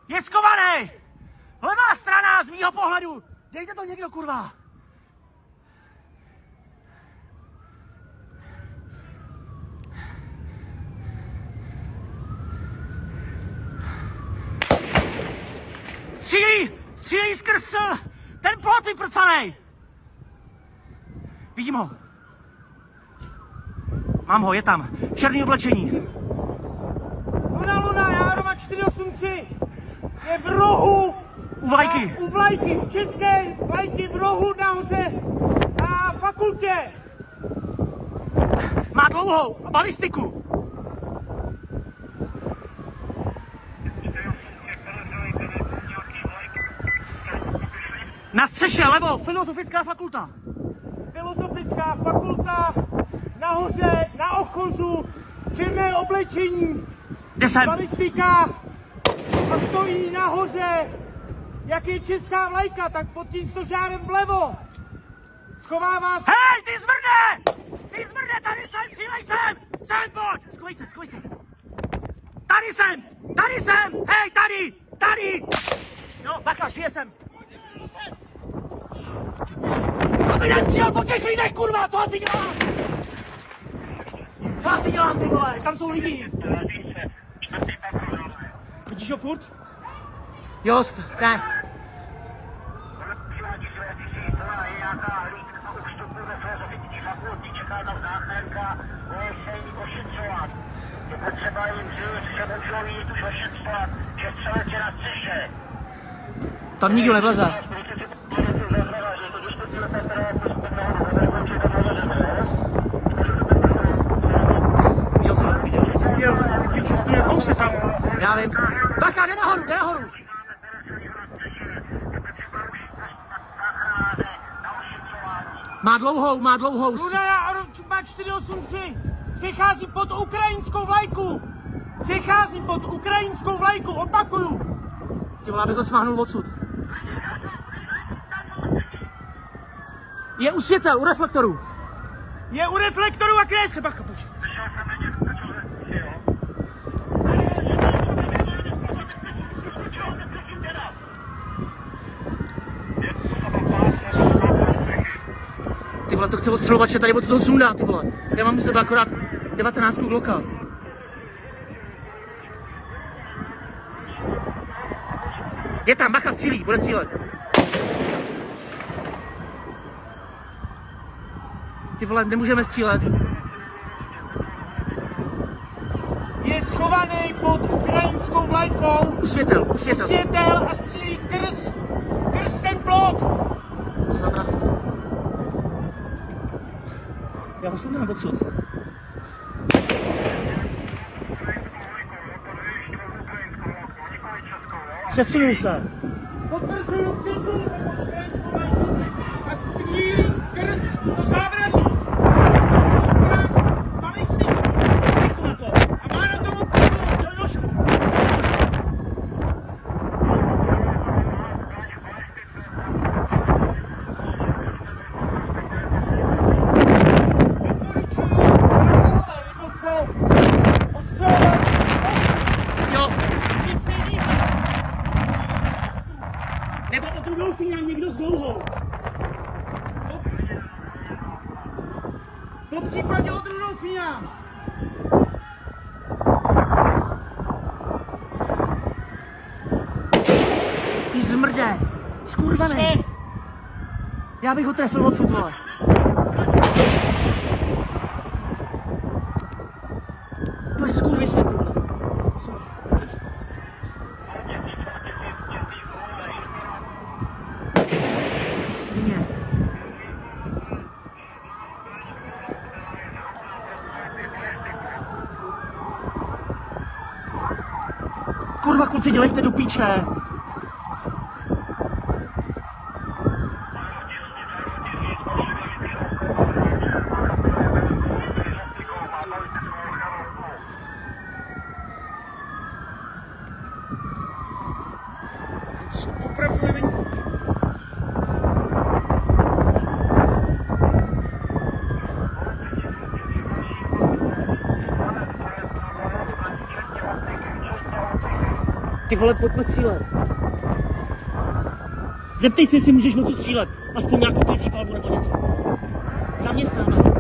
Je skovaný! Levá strana z mýho pohledu! Dejte to někdo, kurva! Střílí skrz ten plot vyprcanej! Vidím ho. Mám ho, je tam. Černý oblečení. Luna, Járova 483. Je v rohu. U vlajky. U vlajky, u české vlajky v rohu nahoře na fakultě. Má dlouhou balistiku. Na střeše, levo, filozofická fakulta. Filozofická fakulta, nahoře, na ochozu, černé oblečení. Kde jsem? Balistika a stojí nahoře, jak je česká vlajka, tak pod tím stožárem vlevo. Schovává se... Hej, ty zmrde! Ty zmrde, tady jsem, střílej sem! Sem, pojď! Schovej se! Tady jsem! Hej, tady! No, bacha, žije jsem! Aby nestřílel po těch lidech, kurva, co asi dělám? Co asi dělám, ty vole, tam jsou lidi. Vidíš ho furt? Jost, ne. Je potřeba jim říct, že můžou jít už ošetřovat, že celé tě na střeše. Tam nikdo nevleze. Viděl jsem, viděl, ty čistuje kousek tam. Já vím. Bacha, jde nahoru. Má dlouhou. Luna, Járova 483. Přechází pod ukrajinskou vlajku. Opakuju. Ty vole, abych ho smáhnul odsud. Je u světel, u reflektoru. Je u reflektoru a kryje se, bacha, pojď. Ty vole, to chce odstřelovače, tady od toho sundá, ty vole. Já mám u sebe akorát 19 Glocka. Je tam, bacha, střílí, bude střílet. Ty vole, nemůžeme střílet. Je schovaný pod ukrajinskou vlajkou. U světel. A střílí krz ten plot. To znamená... Já ho sundám odsud. Přesunul se. Potvrzuju, přesunul se pod ukrajinskou vlajku a střílí skrz to zábradlí. Balistiku. A má na tom nožku. Ostřelovat. Jo. Čistý výhled. Nebo o tu Dolfína někdo s dlouhou. Po případě od Rudolfína. Ty zmrde. Skurvený. Já bych ho trefil odsud, vole. To je skurvysyn, ty vole. Ty svině. Kurva, kluci, dělejte do píče. Opravdu nevím. Ty vole, pojďme střílet. Zeptej se, jestli můžeš něco střílet. Aspoň nějakou krycí palbu nebo něco. Zaměstnáme.